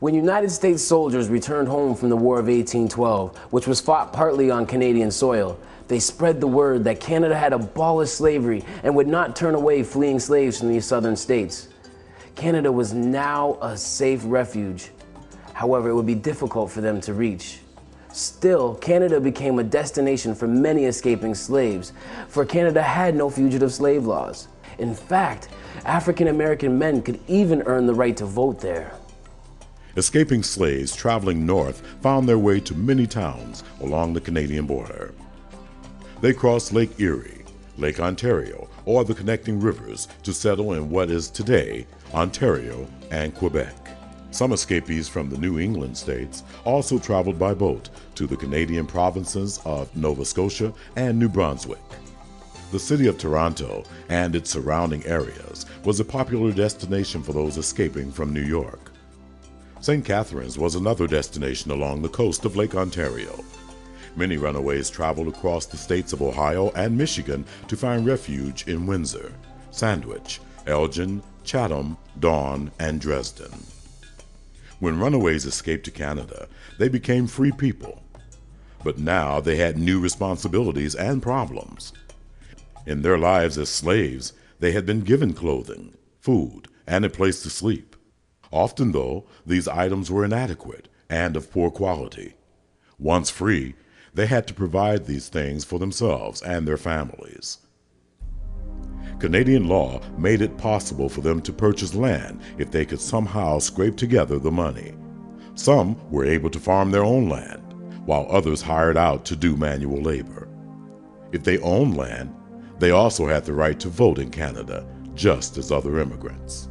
When United States soldiers returned home from the War of 1812, which was fought partly on Canadian soil, they spread the word that Canada had abolished slavery and would not turn away fleeing slaves from the southern states. Canada was now a safe refuge. However, it would be difficult for them to reach. Still, Canada became a destination for many escaping slaves, for Canada had no fugitive slave laws. In fact, African American men could even earn the right to vote there. Escaping slaves traveling north found their way to many towns along the Canadian border. They crossed Lake Erie, Lake Ontario, or the connecting rivers to settle in what is today Ontario and Quebec. Some escapees from the New England states also traveled by boat to the Canadian provinces of Nova Scotia and New Brunswick. The city of Toronto and its surrounding areas was a popular destination for those escaping from New York. St. Catharines was another destination along the coast of Lake Ontario. Many runaways traveled across the states of Ohio and Michigan to find refuge in Windsor, Sandwich, Elgin, Chatham, Dawn, and Dresden. When runaways escaped to Canada, they became free people. But now they had new responsibilities and problems. In their lives as slaves, they had been given clothing, food, and a place to sleep. Often, though, these items were inadequate and of poor quality. Once free, they had to provide these things for themselves and their families. Canadian law made it possible for them to purchase land if they could somehow scrape together the money. Some were able to farm their own land, while others hired out to do manual labor. If they owned land, they also had the right to vote in Canada, just as other immigrants.